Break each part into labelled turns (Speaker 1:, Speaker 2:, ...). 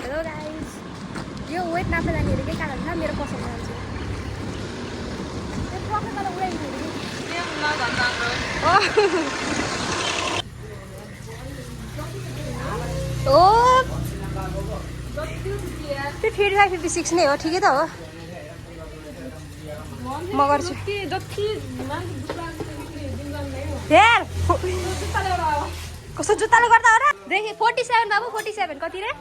Speaker 1: Hello guys यो weight नाप्न जानेहरू के कारण छ मेरो पसल जान्छु यो पसल मलाई उडाइदिनु ओ त्यो 55-56 नै हो ठिकै त हो म गर्छु हेर कस्तो जुत्ताले गर्दा हो र देखि 47 बाबु 47 कति रे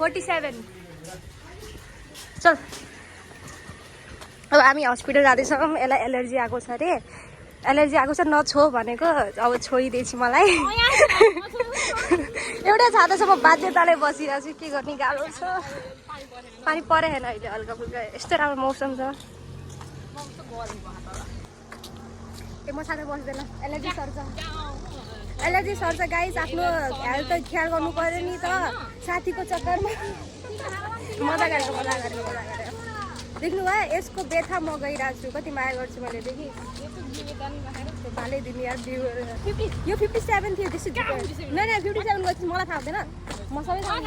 Speaker 1: 47 चल अब हामी हस्पिटल जाँदैछौँ यसलाई एलर्जी आएको छ अरे एलर्जी आएको छ नछो भनेको अब छोइदिएछु मलाई एउटा छातासम्म बाध्यताले बसिरहेको छु के गर्ने गाह्रो छ पानी परेन अहिले हल्का फुल्का यस्तो राम्रो मौसम छ ए म छाता बस्दैन एलर्जी सर्छ गाइस आफ्नो हेल्थ ख्याल गर्नु पर्यो नि त साथीको चक्करमा मजा गरेको देख्नु भयो यसको बेथा म गइरहेको छु कति माया गर्छु मैले देखि भाले दिने यार यो 57 थियो त्यसो नै 57 गएपछि मलाई थाहा हुँदैन म सबै थाहा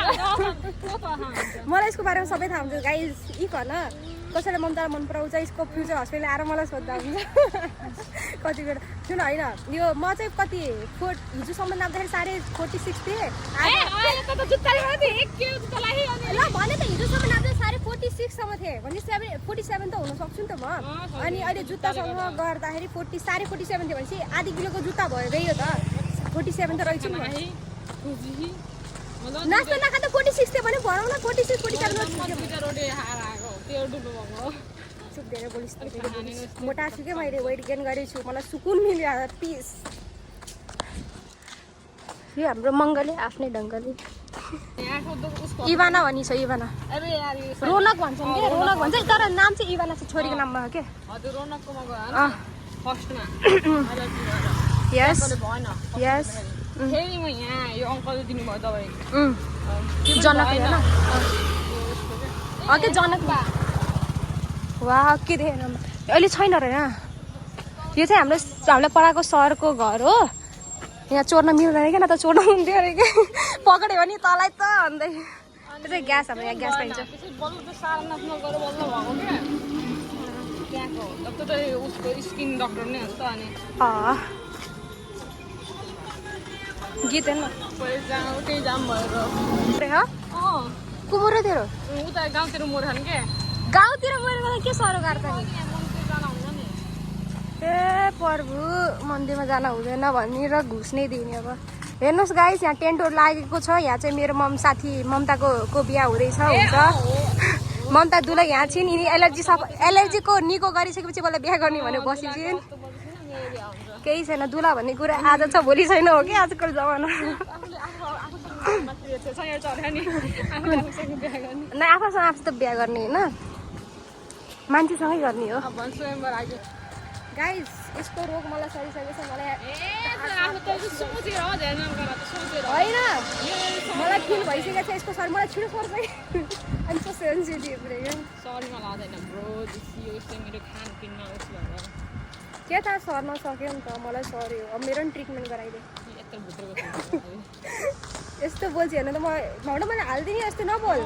Speaker 1: मलाई यसको बारेमा सबै थाहा हुन्छ गाइस न कसैले ममता मन पराउँछ यसको फ्युचर हस्पिटल आएर मलाई सोध्दा हुन्छ कति बेला सुन होइन यो म चाहिँ कति हिजोसम्म नाप्दाखेरि 46 थिएँ ल भने त हिजोसम्म नाप्दा 46सम्म थिएँ भने 47 त हुन सक्छु नि त म अनि अहिले जुत्तासँग गर्दाखेरि 47 थियो भनेपछि आधी किलोको जुत्ता भयो रे यो त 47 त रहेछ नि नाच्दा नाखाँदा 46 थियो भने भनौँ न 46 47 मोटा छु क्या मैले वेट गेन गरेको छु मलाई सुकुन मिल्यो पिस यो हाम्रो मङ्गले आफ्नै ढङ्गले इभाना भनी छ इभाना रोनक भन्छन् के रोनक भन्छ तर नाम चाहिँ इभाना छ छोरीको नाममा हो के यस यस जनक होइन के जनक वाह के देखेन अहिले छैन र यहाँ यो चाहिँ हामीलाई पढाएको सरको घर हो यहाँ चोर्न मिल्दैन क्या न त चोर्न हुन्थ्यो अरे कि पक्रियो भने तँलाई त भन्दै त्यो चाहिँ ग्यास हाम्रो यहाँ ग्यास पाइन्छ गीत हेर्न कुमुरो तेरो गाउँतिर मेरो के सरो गर्छ ए प्रभु मन्दिरमा जान हुँदैन भनेर घुस नै दिने अब हेर्नुहोस् गाइस यहाँ टेन्टहरू लागेको छ यहाँ चाहिँ मेरो साथी ममताको बिहा हुँदैछ हुन्छ ममता दुलै यहाँ छिन् यिनी एलर्जीको निको गरिसकेपछि मलाई बिहा गर्ने भनेर बसिन्छन् केही छैन दुला भन्ने कुरा आज छ भोलि छैन हो कि आजकल जमाना नै आफूसँग आफू त बिहा गर्ने होइन मान्छेसँगै गर्ने हो गाइस यसको रोग मलाई सरिसकेको छ मलाई होइन मलाई फिल भइसकेको छ यसको सर मलाई छिटो सर्छ अनि सो सेन्सिटिभ के थाहा सर्न सक्यो नि त मलाई सर्यो अब मेरो पनि ट्रिटमेन्ट गराइदियो यस्तो बोल्छु हेर्नु त मैले हालिदिने यस्तो नबोल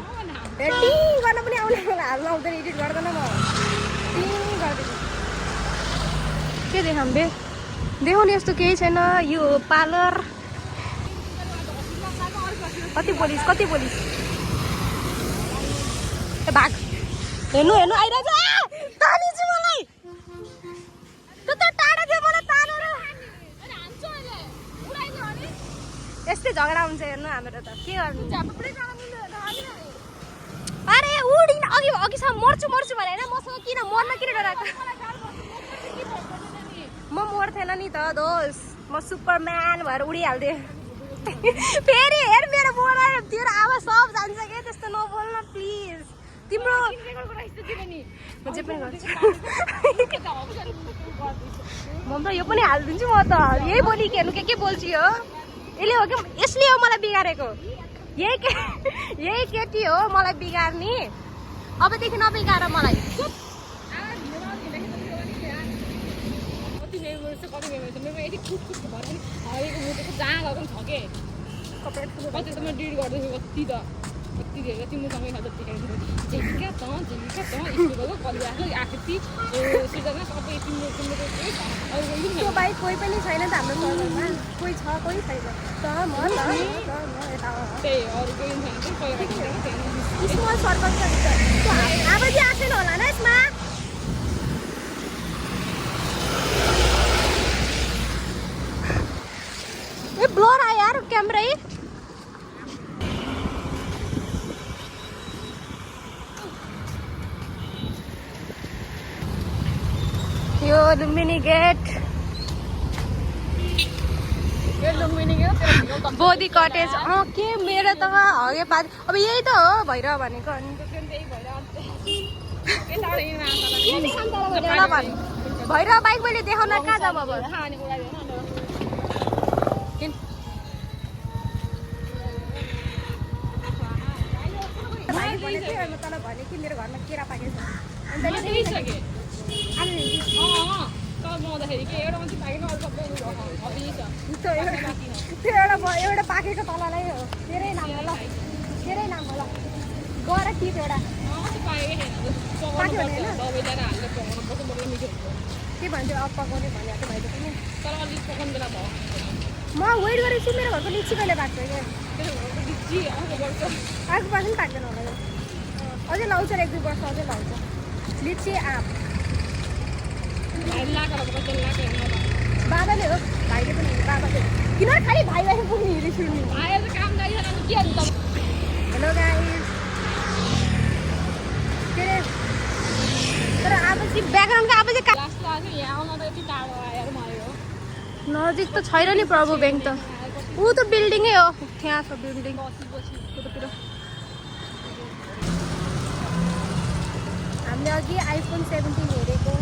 Speaker 1: टिङ गर्न पनि आउने मलाई हाल्न आउँदैन एडिट गर्दैन म टिङ गर्दिनँ के देखाऊँ बे देखाउने यस्तो केही छैन यो पार्लर कति बोलिस ए भाग हेर्नु आइरहेछ तानिछु मलाई टाढा थियो मलाई तानेर यस्तै झगडा हुन्छ हेर्नु हाम्रो त के गर्नु अरे उडिन अघिसम्म मर्छु भने होइन मसँग किन डराएको म मर्थेन नि त दोस म सुपरम्यान भएर उडिहाल्थेँ फेरि हेर मेरो बोला तेरो आवाज सब जान्छ क्या त्यस्तो नबोल्न प्लिज तिम्रो म जे पनि गर्छु म त यो पनि हालिदिन्छु म त यही बोली हेर्नु के बोल्छु हो यसले हो मलाई बिगारेको यही केटी हो मलाई बिगार्ने अबदेखि नबिगार मलाई
Speaker 2: हेरेर तिमीसँगै खाँदा देखाइदिनु झिका त स्कुलको कलियाको आकृति सृजना सबै तिम्रो
Speaker 1: त्यो बाहेक कोही पनि छैन त हाम्रो सर्कलमा कोही छ कोही छैन त म यता
Speaker 2: त्यही अरू कोही छैन
Speaker 1: स्मल सर्कल छ आवाज आएन होला न यसमा ए ब्लर आयो यार क्यामेरा यो लुम्बिनी गेट बोधी कटेज के मेरो त हगे पाद अब यही त हो भैरव भनेको अनि भैरव बाइक मैले देखाउन कहाँ जाऊँ अब तल भने कि मेरो घरमा केरा पाकेको छ एउटा पाकेको तललाई हो तेरै नाम होला गएर टिप एउटा के भन्छ अब पकाउने भनेको भाइले पनि म वेट गरेको छु मेरो घरको लिची कहिले पाक्छ क्या अर्को वर्ष पनि पाक्दैन होला यो अझै लाउँछ 1-2 वर्ष अझै लाउँछ लिची आँप बाबाले हो भाइले पनि बाबाले किन खालि भाइ पुग्ने हिँडी सुन्ने हेलो गाइस के अरे तर अब चाहिँ ब्याकग्राउन्डको अब चाहिँ नजिक त छैन नि प्रभु ब्याङ्क त ऊ त बिल्डिङै हो त्यहाँ छ बिल्डिङ हामीले अघि आइफोन 17 हेरेको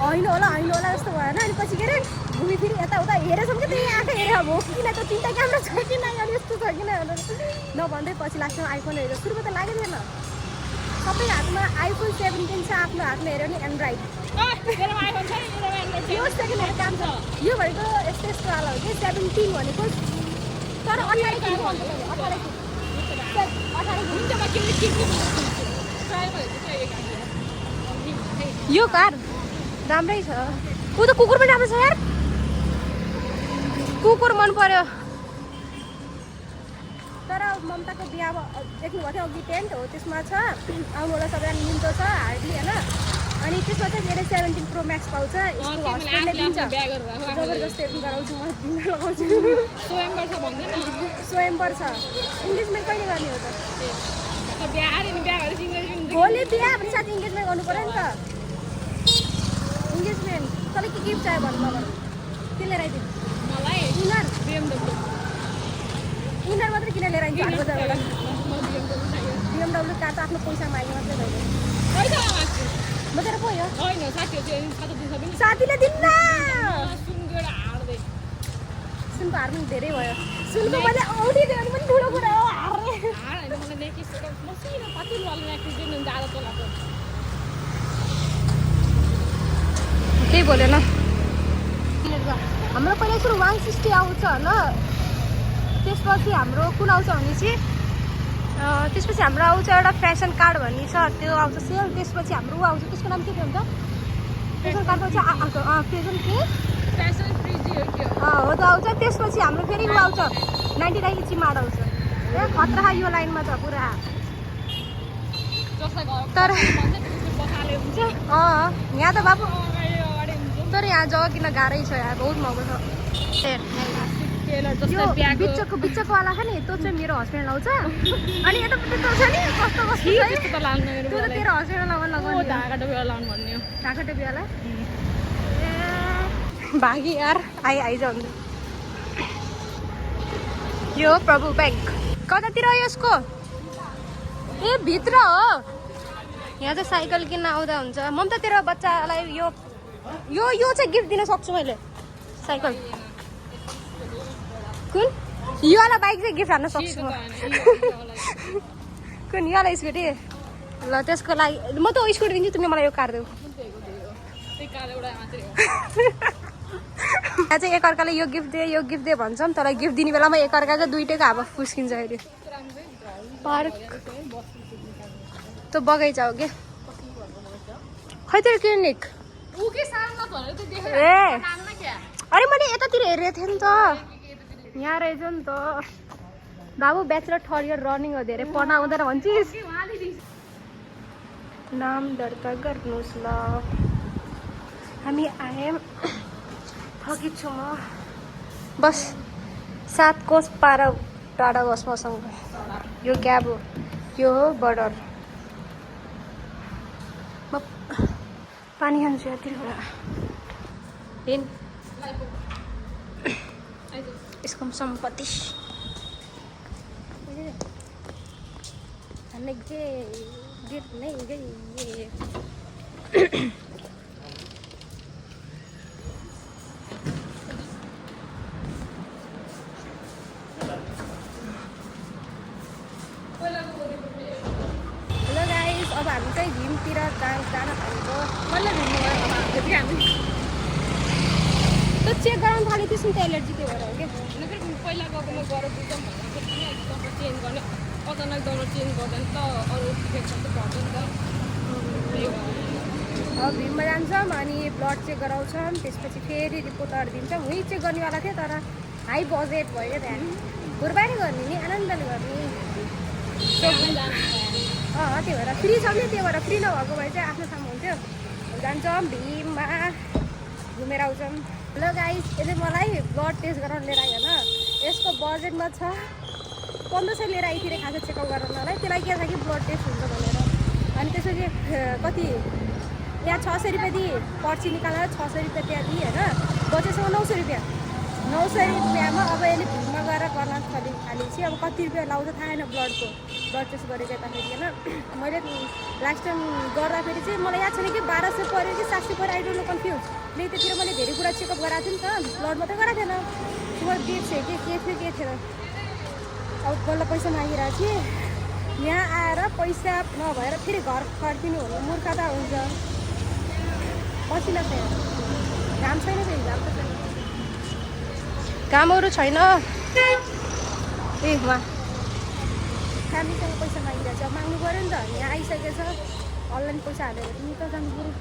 Speaker 1: होइन होला जस्तो भएन अनि पछि के अरे घुमी फेरि यताउता हेरेछौँ कि त्यही आँखा हेरेर अब किन त 3टा क्यामेरा छ कि नै अनि यस्तो छ किन नभन्दै पछि लास्टमा आइफोन हेरेर सुरुमा त लागेको थिएन सबै हातमा आइफोन 17 छ आफ्नो हातमा हेऱ्यो नि एन्ड्रोइड यो सेकेन्ड हेरेर काम छ यो भनेको यस्तो वाला हो कि 17 भनेको तर 18 यो कार राम्रै छ ऊ त कुकुर पनि राम्रो छ यार कुकुर मन पर्यो तर ममताको बिहा देख्नुभएको थियो अघि टेन्ट हो त्यसमा छ आउनुलाई सबैजना मिल्दो छ हार्डली होइन अनि त्यसमा चाहिँ मेरो 17 प्रो म्याक्स पाउँछ यसको हस्बेन्डले दिन्छ जबरजस्ती गराउँछु म लगाउँछु स्वयंवर छ इङ्गेजमेन्ट कहिले गर्ने हो त भोलि बिहा भने साथी इङ्गेजमेन्ट गर्नु पर्यो नि त इङ्गेजमेन्ट तँलाई के गिफ्ट चाहियो भन्नु मलाई के लिएर आइदिनु मलाई इनर मात्रै किन लिएर आइन्छ हाट बजारबाट BMW कार त आफ्नो पैसा माग्ने मात्रै भयो म तेरो पो हो साथीले दिन्न सुनको हार पनि धेरै भयो सुनको मैले औडी दियो भने पनि ठुलो कुरा हो केही बोलेन हाम्रो पहिला सुरु 160 आउँछ होइन त्यसपछि हाम्रो कुन आउँछ भने चाहिँ त्यसपछि हाम्रो आउँछ एउटा फेसन कार्ड भन्ने छ त्यो आउँछ सेल त्यसपछि हाम्रो ऊ आउँछ त्यसको नाम के थियो हुन्छ फेसन कार्डको चाहिँ फेसन के फेसन फ्रिजी हो के हो त आउँछ त्यसपछि हाम्रो फेरि ऊ आउँछ 99 इन्ची माड आउँछ ए खतरा यो लाइनमा त पुरा तर यहाँ त बाबु तर यहाँ जग्गा किन गाह्रै छ यहाँ बहुत महँगो छ बिचकवाला छ नि त्यो चाहिँ मेरो हस्बेन्ड लाउँछ अनि यतापट्टि त्यो छ नि कस्तो त्यो त तेरो हस्बेन्ड लगाउनु ढाका टोपीवाला भागी यार आइज यो प्रभु ब्याङ्क कतातिर हो यसको ए भित्र हो यहाँ चाहिँ साइकल किन्न आउँदा हुन्छ ममता तेरो बच्चालाई यो चाहिँ गिफ्ट दिन सक्छु मैले साइकल कुन यो वाला बाइक चाहिँ गिफ्ट हान्न सक्छु म कुन यो वाला स्कुटी ल त्यसको लागि म त स्कुटी दिन्छु तिमीले मलाई यो कार देऊ चाहिँ एकअर्काले यो गिफ्ट दे भन्छौँ तर गिफ्ट दिने बेलामा एकअर्काको दुइटैको हावा फुस्किन्छ अहिले पार्क त्यो बगैँचा हो क्या खै तेरो क्लिनिक ए अरे मैले यतातिर हेरेको थिएँ नि त यहाँ रहेछ नि त बाबु ब्याचलर थर्ड इयर रनिङ हो धेरै पढ्न आउँदैन भन्छिस् नाम दर्ता गर्नुहोस् ल हामी आयौँ थकित छु म बस 7 कोस पारा टाढा बस मसँग यो क्याब हो यो हो बर्डर म पानी खान्छु यति हिँड यसको सम्पत्ति हमने गिर नहीं गई ये हेलो गाइस अब हामी चाहिँ भीमतिर जान थालेको मतलब भीम त चेक गराउनु थाल्यो त्यसमा त एलर्जी त्यो भएर हो क्या
Speaker 2: पहिला गएको म गएर बुझ्छौँ भनेको चेन्ज गर्ने अचानक डलर चेन्ज गर्दा नि त अरू इन्फेक्सन त पर्छ नि त
Speaker 1: अब भीममा जान्छौँ अनि ब्लड चेक गराउँछौँ त्यसपछि फेरि रिपोर्टहरू दिन्छौँ उही चेक गर्नेवाला थियो तर हाई बजेट भयो क्या त्यहाँ घुरबारी गर्ने नि आनन्दले गर्ने त्यही भएर फ्री छ नि त्यही भएर फ्री नभएको भए चाहिँ आफ्नो ठाउँमा हुन्थ्यो जान्छौँ भीममा घुमेर आउँछौँ हेलो गाइस यसले मलाई ब्लड टेस्ट गराउनु लिएर आयो होइन यसको बजेटमा छ 1500 लिएर आइतिर खासै चेकअप गराउनलाई त्यसलाई के छ कि ब्लड टेस्ट हुन्छ भनेर अनि त्यसपछि कति यहाँ 600 रुपियाँ दिएँ पर्ची निकालेर 600 रुपियाँ त्यहाँ दिएँ होइन बजेटसँग 900 रुपियाँ 900 रुपियाँमा अब यसले भीममा गएर गर्न थालेपछि अब कति रुपियाँ लाउँछ थाहा छैन ब्लड टेस्ट गरेको यताखेरि होइन मैले लास्ट टाइम गर्दाखेरि चाहिँ मलाई याद छैन कि 1200 पऱ्यो कि 700 पऱ्यो आइडोन्ट नो कन्फ्युज ले त्यतिर मैले धेरै कुरा चेकअप गराएको थिएँ नि त ब्लड मात्रै गराएको थिएन सुगर के थियो के थिएन अब बल्ल पैसा मागिरहेको थिएँ यहाँ आएर पैसा नभएर फेरि घर फर्किनु हुने मूर्खता हुन्छ पसिना छैन काम छैन फेरि काम त छैन कामहरू छैन ए वा फ्यामिलीसँग पैसा मागिरहेको छ माग्नु पऱ्यो नि त यहाँ आइसकेछ अनलाइन पैसा हालेर पनि त जानु पऱ्यो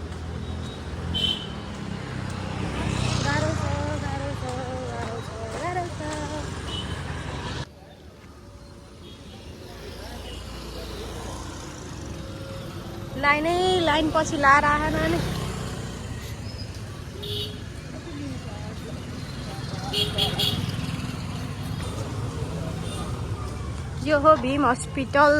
Speaker 1: गाह्रो छ लाइन पछि लाएर आएन नि यो हो भीम हस्पिटल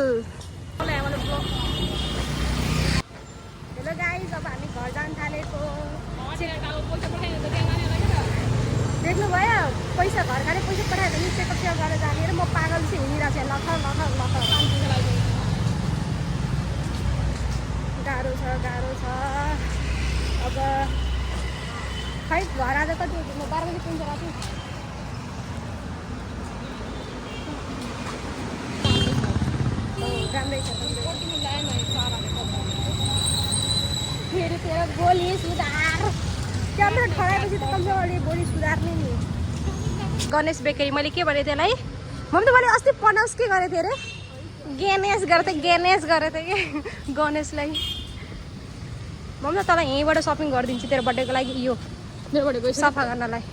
Speaker 1: हेलो गाइस अब हामी घर जान थालेको देख्नुभयो पैसा घर खाने पैसा पठायो भने चेकअप गरेर जाने र म पागल चाहिँ हिँडिरहेको छु लख गाह्रो छ अब खै घर आज कति म 12 बजी पुग्छ राति राम्रै छ फेरि तेरो बोली सुधार क्यामेरा ठगाएपछि त कमजोरले बोली सुधार्ने नि गणेश बेकरी मैले के भने त्यसलाई म त मैले अस्ति पनाउस के गरेको थिएँ अरे गेनेस गरेको थिएँ कि गणेशलाई म त तँलाई यहीँबाट सपिङ गरिदिन्छु तेरो बर्थडेको लागि यो
Speaker 2: मेरो बर्थडेको
Speaker 1: सफा गर्नलाई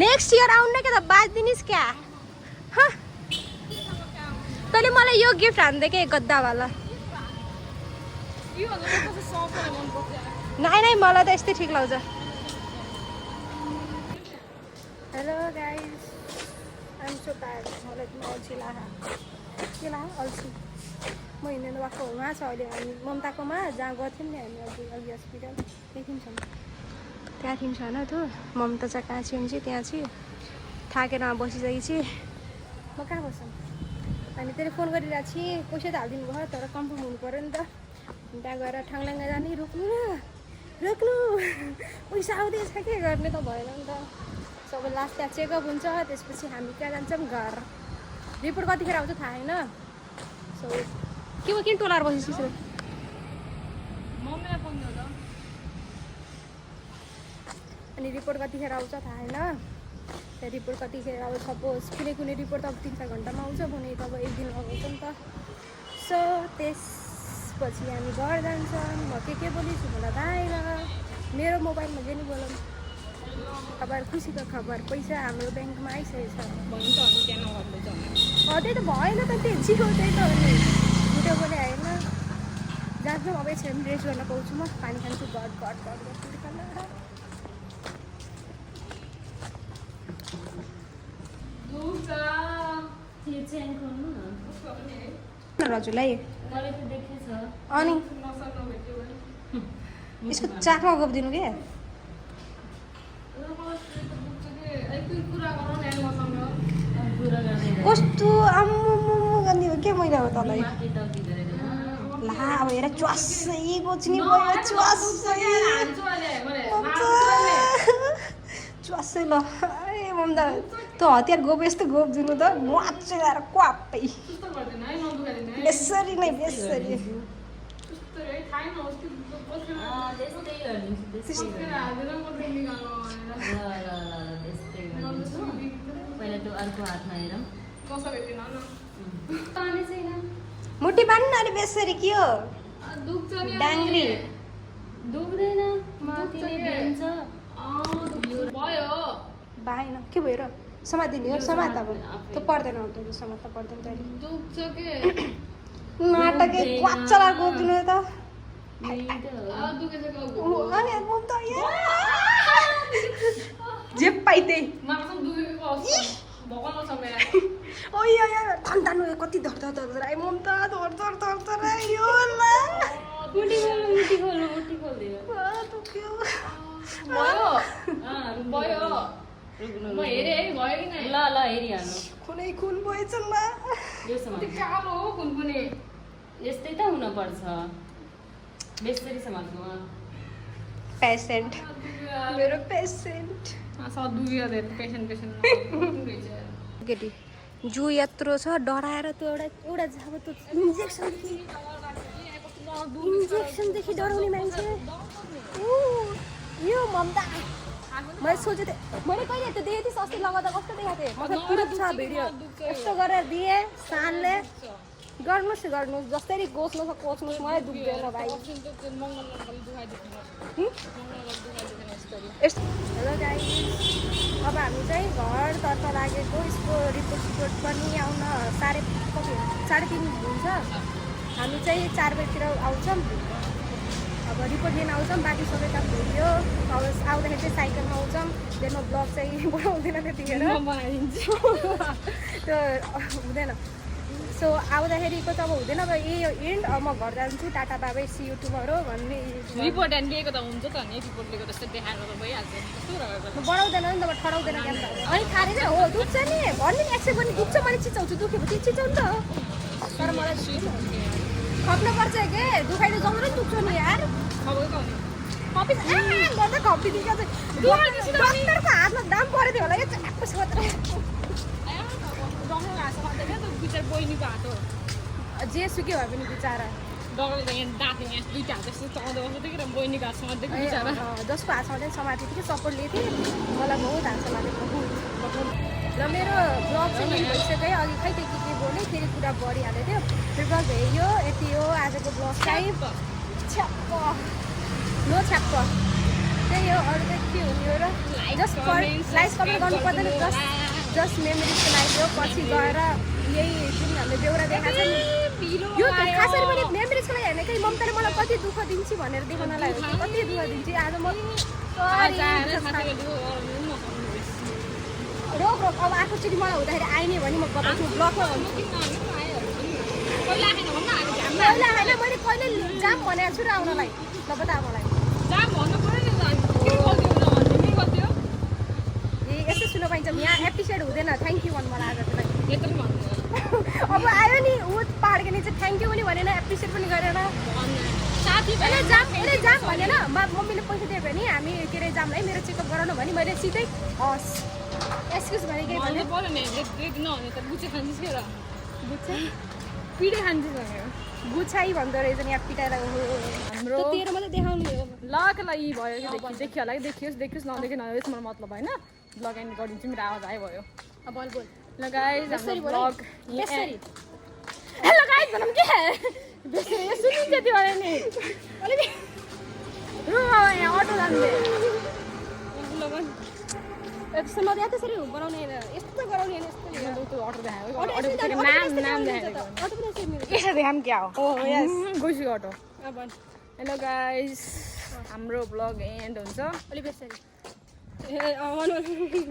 Speaker 1: नेक्स्ट इयर आउनु के त बाँच्दिनिस् क्या तैँले मलाई यो गिफ्ट हान्दै के गद्दावाला नाइ मलाई त यस्तै ठिक लाग्छ hello guys I'm so tired मलाई अल्छी लाग्यो अल्छी म हिँड्नु भएको उहाँ छ अहिले हामी ममताकोमा जहाँ गर्थ्यौँ नि हामी अघि हस्पिटल त्यही छ त्यहाँदेखि छ होइन त्यो ममता चाहिँ कहाँ चाहिँ हुन्छ त्यहाँ चाहिँ थाकेर बसिसकेको छु म कहाँ बस्छु हामी त्यसले फोन गरिरहेको छु पैसा त हालिदिनु भयो तर कन्फर्म हुनु पऱ्यो नि त त्यहाँ गएर ठाङलाङ्गा जाने रोक्नु पैसा आउँदैछ के गर्ने त भएन नि त सबै लास्ट त्यहाँ चेकअप हुन्छ त्यसपछि हामी कहाँ जान्छौँ घर रिपोर्ट कतिखेर आउँछ थाहा छैन सो किन टोलाएर बसिसु अनि रिपोर्ट कतिखेर आउँछ थाहा छैन। त्यो रिपोर्ट कतिखेर अब सपोज कुनै रिपोर्ट त अब 3-4 घन्टामा आउँछ भने त अब 1 दिन लगाउँछ नि त। सो त्यसपछि हामी घर जान्छौँ। म के बोलिछु मलाई थाहा छैन। मेरो मोबाइलमा जे नि बोलौँ। खबर खुसीको खबर पैसा हाम्रो ब्याङ्कमा आइसकेको छ। त्यही त भएन त त्यो जिरो त्यही त हो नि झुटो बोले होइन। जान्छौँ अब एकछिन रेस्ट गर्न पाउँछु म पानी खान्छु घट हजुरलाई अनि यसको चाकमा गफ दिनु के कस्तो आम्मु गर्ने हो के मैले अब तँलाई ला अब हेर च्वासै गोच्ने भयो च्वासै ल ए मम्दा तँ हतियार गोप यस्तो गोप दिनु त माछै ल्याएर क्वापै बेसरी नै बेसरी
Speaker 3: अर्को हातमा हेरौँ
Speaker 1: मुठी बान्नु अरे बेसरी के हो डाङ्ग्री
Speaker 3: दुख्दैन माथिले दिन्छ
Speaker 1: भएन के भयो र समातिदिने हो समात अब त पर्दैन त समात त पर्दैन तैँले नाटकै क्वाचला गोप्दिनु त जे पाइ त्यही ठन्डानु कति धर आइ ममता धर यो
Speaker 3: ल हेरिहाल्नु
Speaker 1: कुनै खुन भएछ
Speaker 3: यस्तै त हुनुपर्छ बेसरी समात्नु
Speaker 1: पेसेन्ट मेरो पेसेन्ट केटी जू यत्रो छ डराएर त्यो एउटा अब त्यो इन्जेक्सनदेखि डराउने मान्छे यो ममता मैले सोचेको थिएँ मैले कहिले त्यो देखेको थिएँ अस्ति लगाउँदा कस्तो देखाएको थिएँ मतलब पुरो छ भिडियो यस्तो गरेर दिएँ सानले गर्नुहोस् जसरी कोच्नुहोस् मलाई दुख्दैन भाइ। हेलो गाइस अब हामी चाहिँ घरतर्फ लागेको यसको रिपोर्ट पनि आउन 3:30 हुन्छ। हामी चाहिँ 4 बजीतिर आउँछौँ। अब रिपोर्ट लिन आउँछौँ बाँकी सबै काम भइयो। अब आउँदाखेरि चाहिँ साइकलमा आउँछौँ देन म ब्लग चाहिँ बनाउँदैन त्यतिखेर त्यो हुँदैन। सो आउँदाखेरिको त अब हुँदैन अब यो एन्ड अब म घर जान्छु tata bye bye see you tomorrow भन्ने
Speaker 2: रिपोर्ट एन्ड लिएको त हुन्छ त नि रिपोर्ट लिएको जस्तो देखाएर त भइहाल्छ
Speaker 1: बढाउँदैन नि त ठडाउँदैन क्या अनि खाने चाहिँ हो दुख्छ नि भन्ने नि एक्सेप्ट गर्ने दुख्छ मैले चिचाउँछु दुखेपछि चिचाउनु त हो तर मलाई खप्नुपर्छ के दुखाइले जमरो दुख्छ नि यार खपी गर्दा खपिदिन्छ डक्टरको हातमा दाम परेको थियो होला क्या च्याप्पस मात्र
Speaker 2: बहिनीको हात हो
Speaker 1: जे सुक्यो भए पनि बिचारा
Speaker 2: डक्टरले त यहाँ दाँत यहाँ दुईवटा हात जस्तो चलाउँदै बस्नु थियो कि बहिनीको हात समात्दै बिचारा
Speaker 1: जसको हातमा चाहिँ समातेको थिएँ कि सपोर्ट लिएको थिएँ मलाई बहुत हात समातेको र मेरो ब्लग चाहिँ यही भइसक्यो अघि खै त्यो के बोल्ने फेरि कुरा बढिहाल्यो थियो ब्लग भयो यति हो आजको ब्लग चाहिँ छ्याप्प नो छ्याप्प त्यही हो अरू चाहिँ के हुने हो र जस्ट लाइक कमेन्ट गर्नु पर्दैन जस्ट मेमोरिजको लागि हो पछि गएर यही जुन हामीले बेहोरा देखाएको छ नि यो खास गरी मैले मेमोरिजको लागि होइन कि ममताले मलाई कति दुःख दिन्छु भनेर देखाउनलाई हो कति दुःख दिन्छु आज म रोक अब आफूचोटि मलाई हुँदाखेरि आइने भने म बताउँछु ब्लगमा भन्छु पहिला होइन मैले कहिले जाम भनेको छु र आउनलाई नबता मलाई यस्तो सुन्न पाइन्छ यहाँ एपिसोड हुँदैन थ्याङ्क यू भन्नु मलाई आजको लागि अब आयो नि ऊ पाहाडको चाहिँ थ्याङ्क यू पनि भनेन एप्रिसिएट पनि गरेन साथी जाम भनेन मम्मीले पैसा दियो भने हामी के अरे जाम है मेरो चेकअप गराउनु भने मैले सिधै हस् एक्सक्युज भने केही भने
Speaker 2: पिडे खान्छ सँगै
Speaker 1: गुछाई भन्दो रहेछ नि यहाँ पिटाएर
Speaker 2: हाम्रो
Speaker 1: तेरो मात्रै देखाउनु हो
Speaker 2: ल यी भयो कि देखियो होला कि देखियोस् नदेखि नदेखियोस् मलाई मतलब होइन ब्लग एन्ड गरिदिन्छु मेरो आवाज आयो भयो
Speaker 1: अब बोल बोल
Speaker 2: ल गाइस
Speaker 1: बेसरी
Speaker 2: हाम्रो
Speaker 1: बोल
Speaker 2: ब्लग
Speaker 1: बेसरी
Speaker 2: हेलो गाइस भनौँ के बेसरी यो सुनिन्छ त्यो भने नि
Speaker 1: अलिकति
Speaker 2: यहाँ अटो जान्थे
Speaker 1: यस्तो म त्यसरी बनाउने होइन यस्तो गराउने होइन यस्तो
Speaker 2: त्यो अटो देखाएको
Speaker 1: अटो
Speaker 2: अटो
Speaker 1: यसरी
Speaker 2: नाम देखाएको
Speaker 1: अटो पनि यसरी मिल्छ
Speaker 2: यसो देखाम क्या हो
Speaker 1: यस
Speaker 2: गइसक्यो अटो
Speaker 1: अब भन्
Speaker 2: हेलो गाइस हाम्रो ब्लग एन्ड हुन्छ
Speaker 1: अलिक बेसरी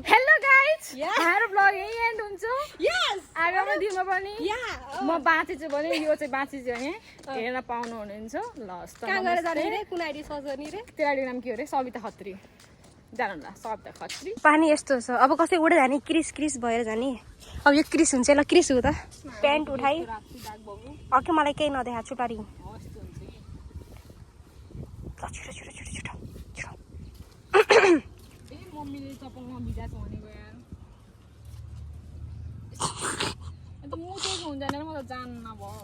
Speaker 2: हेलो गाइस हाम्रो ब्लग एन्ड हुन्छ
Speaker 1: यस
Speaker 2: आगामी दिनमा पनि
Speaker 1: या
Speaker 2: म बाँचेछु भने यो चाहिँ बाँचेछु भने हेर्न पाउनु हुनुहुन्छ ल हस् त
Speaker 1: कहाँ गएर जाने रे कुन आइडी सर्च गर्ने रे
Speaker 2: त्यो आइडीको नाम के हो रे सविता खत्री जानु ल सविता खत्री
Speaker 1: पानी यस्तो छ अब कसै उडे जाने क्रिस क्रिस भएर जाने अब यो क्रिस हुन्छ ल क्रिस हो त प्यान्ट उठाइ अघि मलाई केही नदेखा छुटारी छिटो छिटो छिटो छिटो छिटो
Speaker 2: ए मम्मीले चप्पलमा भिजाएको भनेको यार अन्त म चाहिँ हुँदैन म त जान्न भयो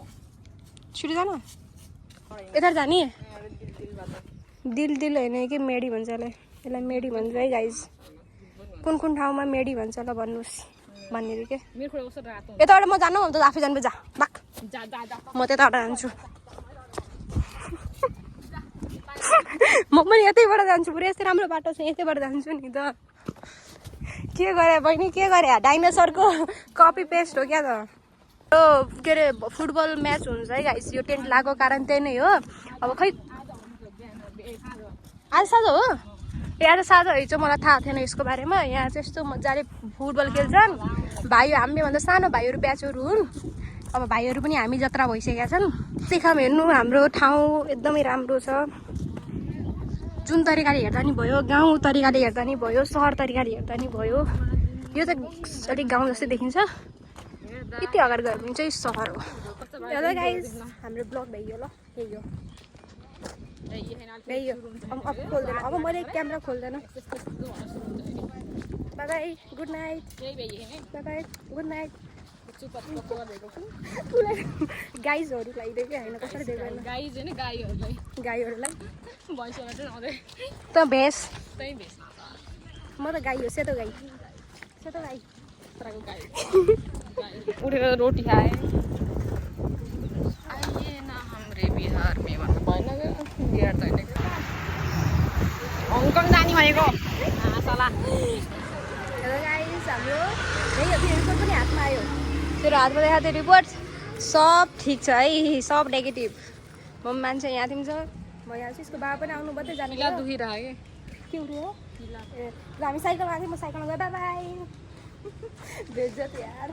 Speaker 1: छिटो जानु यता जाने दिल दिल होइन कि मेडी भन्छ यसलाई यसलाई मेडी भन्छ है गाइज कुन कुन ठाउँमा मेडी भन्छ ल भन्नुहोस् भन्ने के
Speaker 2: मेरो कुरा कस्तो रातो
Speaker 1: यताबाट म जानु त आफै जानु जा बाक
Speaker 2: जा जा जा
Speaker 1: म त्यताबाट जान्छु म पनि यतैबाट जान्छु पुरै यस्तै राम्रो बाटो छ यतैबाट जान्छु नि त के गरे बहिनी के गरे डाइनोसरको कपी पेस्ट हो क्या त यो के अरे फुटबल म्याच हुन्छ है गाइस यो टेन्ट लगाएको कारण त्यही नै हो अब खै आज साँझ हो आज साँझ हिजो मलाई थाहा थिएन यसको बारेमा यहाँ चाहिँ यस्तो मजाले फुटबल खेल्छन् भाइ हामीभन्दा सानो भाइहरू ब्याचहरू हुन् अब भाइहरू पनि हामी जत्रा भइसकेका छन् देखाम हेर्नु हाम्रो ठाउँ एकदमै राम्रो छ जुन तरिकाले हेर्दा नि भयो गाउँ तरिकाले हेर्दा नि भयो सहर तरिकाले हेर्दा नि भयो यो त अलिक गाउँ जस्तै देखिन्छ यति अगाडि गयो भने चाहिँ सहर हो हेलो गाइस हाम्रो ब्लग भइयो ल यही हो यही हो अब खोल्दैन अब मैले क्यामेरा खोल्दैन bye bye good night bye bye good night गाइजहरूलाई दिएको होइन कसरी दिएको होइन
Speaker 2: गाई चाहिँ गाईहरूलाई
Speaker 1: गाईहरूलाई
Speaker 2: भैँसीहरूलाई चाहिँ आउँदै
Speaker 1: त भेष
Speaker 2: त्यही भेष
Speaker 1: म त गाई हो सेतो गाई सेतो गाई
Speaker 2: कुखुराको गाई उठेर रोटी खाएँ आइए न हाम्रे बिहारमे भन्नु भएन बिहार त होइन हङकङ जाने भनेको सल्लाह
Speaker 1: हेलो गाइस हाम्रो यही रिपोर्ट पनि हातमा आयो तेरो हातमा देखा त्यो रिपोर्ट सब ठिक छ है सब नेगेटिभ म मान्छे यहाँ थियौँ छ म यहाँ छु यसको बाबा पनि आउनु मात्रै जाने
Speaker 2: किला दुखिरहेको
Speaker 1: के उठ्यो हो ए ल हामी साइकलमा थियौँ म साइकलमा गएँ बाई बाई बेइज्जत यार